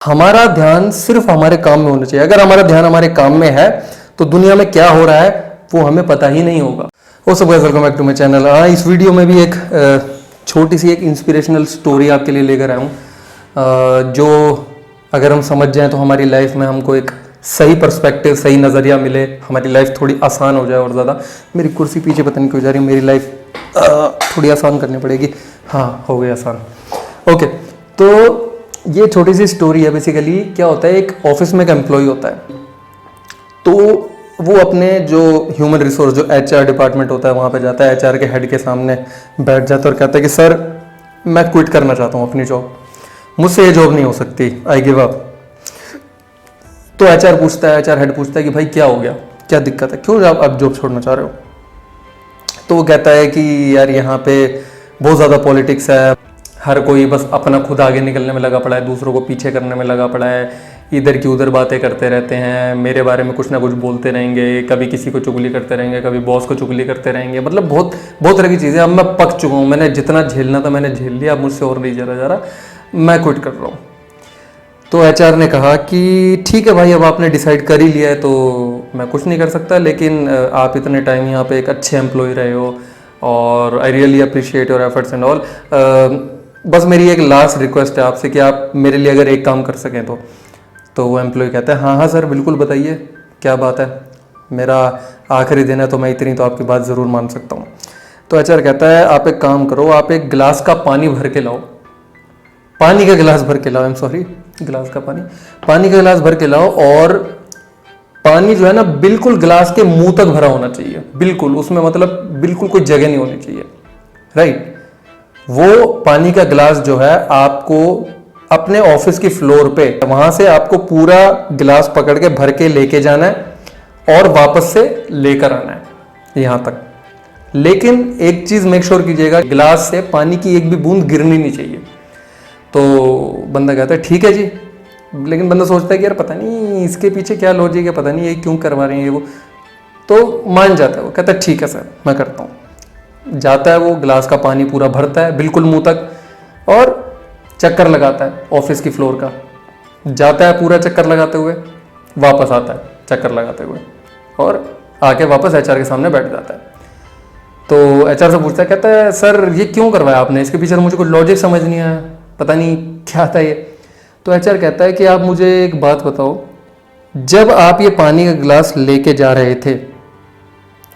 हमारा ध्यान सिर्फ हमारे काम में होना चाहिए। अगर हमारा ध्यान हमारे काम में है तो दुनिया में क्या हो रहा है वो हमें पता ही नहीं होगा। ओ सब guys, welcome back to my channel. इस वीडियो में भी एक छोटी सी एक इंस्पिरेशनल स्टोरी आपके लिए लेकर आया हूँ, जो अगर हम समझ जाएं तो हमारी लाइफ में हमको एक सही पर्सपेक्टिव, सही नज़रिया मिले, हमारी लाइफ थोड़ी आसान हो जाए। और ज़्यादा मेरी कुर्सी पीछे पता नहीं क्यों जा रही है, मेरी लाइफ थोड़ी आसान करनी पड़ेगी। हाँ, हो गई आसान। ओके, तो ये छोटी सी स्टोरी है। बेसिकली क्या होता है, एक ऑफिस में एक एम्प्लॉय होता है, तो वो अपने जो ह्यूमन रिसोर्स, जो एचआर डिपार्टमेंट होता है, वहाँ पे जाता है, एचआर के हेड के सामने बैठ जाता है और कहता है कि सर मैं क्विट करना चाहता हूँ अपनी जॉब, मुझसे ये जॉब नहीं हो सकती, आई गिव अप। तो एचआर पूछता है, एचआर हेड पूछता है कि भाई क्या हो गया, क्या दिक्कत है, क्यों आप जॉब छोड़ना चाह रहे हो? तो वो कहता है कि यार यहाँ पे बहुत ज़्यादा पॉलिटिक्स है, हर कोई बस अपना खुद आगे निकलने में लगा पड़ा है, दूसरों को पीछे करने में लगा पड़ा है, इधर की उधर बातें करते रहते हैं, मेरे बारे में कुछ ना कुछ बोलते रहेंगे, कभी किसी को चुगली करते रहेंगे, कभी बॉस को चुगली करते रहेंगे। मतलब बहुत बहुत तरह की चीज़ें। अब मैं पक चुका हूँ, मैंने जितना झेलना था मैंने झेल लिया, अब मुझसे और नहीं झेला जा रहा, मैं क्विट कर रहा हूँ। तो एचआर ने कहा कि ठीक है भाई, अब आपने डिसाइड कर ही लिया है तो मैं कुछ नहीं कर सकता, लेकिन आप इतने टाइम यहाँ पे एक अच्छे एम्प्लॉय रहे हो और I really appreciate your efforts and all. बस मेरी एक लास्ट रिक्वेस्ट है आपसे कि आप मेरे लिए अगर एक काम कर सकें तो वो एम्प्लॉय कहता है हाँ सर बिल्कुल, बताइए क्या बात है, मेरा आखिरी दिन है तो मैं इतनी तो आपकी बात ज़रूर मान सकता हूँ। तो एचआर कहता है आप एक काम करो, आप एक गिलास का पानी भर के लाओ, पानी का गिलास भर के लाओ, आई एम सॉरी, गिलास का पानी का गिलास भर के लाओ, और पानी जो है ना बिल्कुल गिलास के मुंह तक भरा होना चाहिए, बिल्कुल उसमें मतलब बिल्कुल कोई जगह नहीं होनी चाहिए, राइट। वो पानी का गिलास जो है आपको अपने ऑफिस की फ्लोर पे, वहां से आपको पूरा गिलास पकड़ के भर के लेके जाना है और वापस से लेकर आना है यहां तक। लेकिन एक चीज मेक श्योर कीजिएगा, गिलास से पानी की एक भी बूंद गिरनी नहीं चाहिए। तो बंदा कहता है ठीक है जी, लेकिन बंदा सोचता है कि यार पता नहीं इसके पीछे क्या लॉजिक है, पता नहीं ये क्यों करवा रहे हैं वो। तो मान जाता है, वो कहता है ठीक है सर मैं करता हूँ। जाता है, वो गिलास का पानी पूरा भरता है बिल्कुल मुंह तक, और चक्कर लगाता है ऑफिस की फ्लोर का, जाता है पूरा चक्कर लगाते हुए, वापस आता है चक्कर लगाते हुए, और आके वापस एचआर के सामने बैठ जाता है। तो एचआर से पूछता है, कहता है सर ये क्यों करवाया आपने, इसके पीछे मुझे कोई लॉजिक समझ नहीं आया, पता नहीं क्या था ये। तो एचआर कहता है कि आप मुझे एक बात बताओ, जब आप ये पानी का गिलास लेके जा रहे थे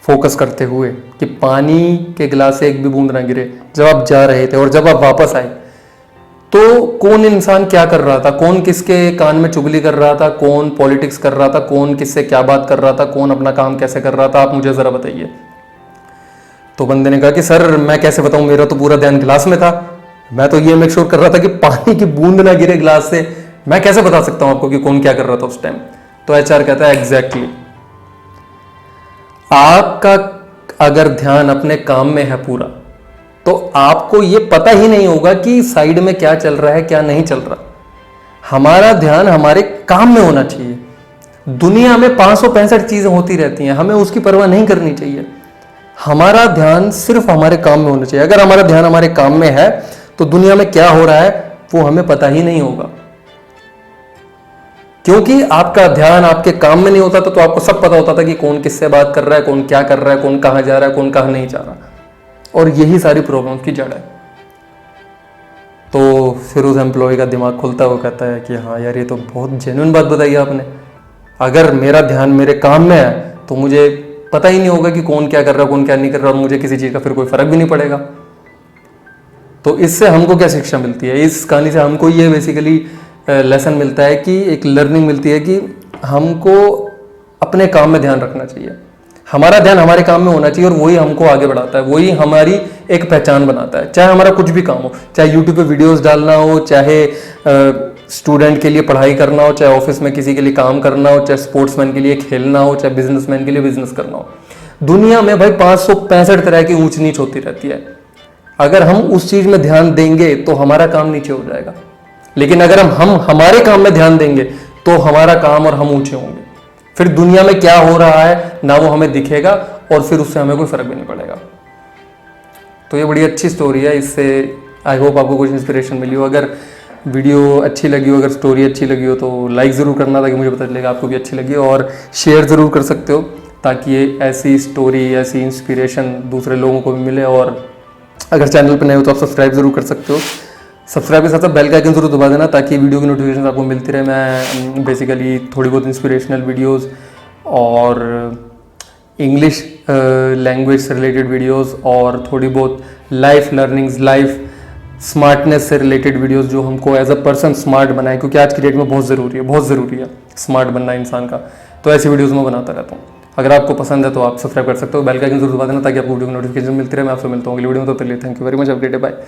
फोकस करते हुए कि पानी के गिलास से एक भी बूंद ना गिरे, जब आप जा रहे थे और जब आप वापस आए, तो कौन इंसान क्या कर रहा था, कौन किसके कान में चुगली कर रहा था, कौन पॉलिटिक्स कर रहा था, कौन किससे क्या बात कर रहा था, कौन अपना काम कैसे कर रहा था, आप मुझे जरा बताइए। तो बंदे ने कहा कि सर मैं कैसे बताऊं, मेरा तो पूरा ध्यान गिलास में था, मैं तो ये मेक श्योर कर रहा था कि पानी की बूंद ना गिरे गिलास से, मैं कैसे बता सकता हूं आपको कि कौन क्या कर रहा था उस टाइम। तो एचआर कहता है एग्जैक्टली, आपका अगर ध्यान अपने काम में है पूरा, तो आपको यह पता ही नहीं होगा कि साइड में क्या चल रहा है क्या नहीं चल रहा। हमारा ध्यान हमारे काम में होना चाहिए। दुनिया में 565 चीजें होती रहती हैं, हमें उसकी परवाह नहीं करनी चाहिए। हमारा ध्यान सिर्फ हमारे काम में होना चाहिए। अगर हमारा ध्यान हमारे काम में है तो दुनिया में क्या हो रहा है वो हमें पता ही नहीं होगा, क्योंकि आपका ध्यान आपके काम में नहीं होता तो आपको सब पता होता था कि कौन किससे बात कर रहा है, कौन क्या कर रहा है, कौन कहां जा रहा है, कौन कहां नहीं जा रहा। और यही सारी प्रॉब्लम की जड़ है। तो फिर उस एम्प्लॉय का दिमाग खुलता है, वो कहता है कि हाँ यार ये तो बहुत जेन्युइन बात बताई आपने, अगर मेरा ध्यान मेरे काम में है तो मुझे पता ही नहीं होगा कि कौन क्या कर रहा है, कौन क्या नहीं कर रहा, और मुझे किसी चीज़ का फिर कोई फर्क भी नहीं पड़ेगा। तो इससे हमको क्या शिक्षा मिलती है, इस कहानी से हमको ये बेसिकली लेसन मिलता है कि एक लर्निंग मिलती है कि हमको अपने काम में ध्यान रखना चाहिए। हमारा ध्यान हमारे काम में होना चाहिए और वही हमको आगे बढ़ाता है, वही हमारी एक पहचान बनाता है। चाहे हमारा कुछ भी काम हो, चाहे यूट्यूब पे वीडियोस डालना हो, चाहे स्टूडेंट के लिए पढ़ाई करना हो, चाहे ऑफिस में किसी के लिए काम करना हो, चाहे स्पोर्ट्समैन के लिए खेलना हो, चाहे बिजनेसमैन के लिए बिजनेस करना हो। दुनिया में भाई 565 तरह की ऊंच नीच होती रहती है। अगर हम उस चीज में ध्यान देंगे तो हमारा काम नीचे हो जाएगा, लेकिन अगर हम हमारे काम में ध्यान देंगे तो हमारा काम और हम ऊंचे होंगे। फिर दुनिया में क्या हो रहा है ना वो हमें दिखेगा और फिर उससे हमें कोई फर्क भी नहीं पड़ेगा। तो ये बड़ी अच्छी स्टोरी है, इससे आई होप आपको कुछ इंस्पिरेशन मिली हो। अगर वीडियो अच्छी लगी हो, अगर स्टोरी अच्छी लगी हो तो लाइक ज़रूर करना ताकि मुझे पता चलेगा आपको भी अच्छी लगी हो, और शेयर ज़रूर कर सकते हो ताकि ये ऐसी स्टोरी, ऐसी इंस्पिरेशन दूसरे लोगों को भी मिले। और अगर चैनल पर नए हो तो आप सब्सक्राइब ज़रूर कर सकते हो। सब्सक्राइब के साथ साथ बेल का आइकन जरूर दबा देना ताकि वीडियो की नोटिफिकेशन आपको मिलती रहे। मैं बेसिकली थोड़ी बहुत इंस्पिरेशनल वीडियोस और इंग्लिश लैंग्वेज से रिलेटेड वीडियोस और थोड़ी बहुत लाइफ लर्निंग्स, लाइफ स्मार्टनेस से रिलेटेड वीडियोस जो हमको एज अ पर्सन स्मार्ट बनाए, क्योंकि आज की डेट में बहुत ज़रूरी है स्मार्ट बनना इंसान का। तो ऐसी वीडियोस मैं बनाता रहता हूँ। अगर आपको पसंद है तो आप सब्सक्राइब कर सकते हो, बेल का आइकन जरूर दबा देना ताकि आपको वीडियो की नोटिफिकेशन मिलती रहे। मैं आपसे मिलता हूँ अगली वीडियो में, तो चलिए thank you very much, have a great day, bye.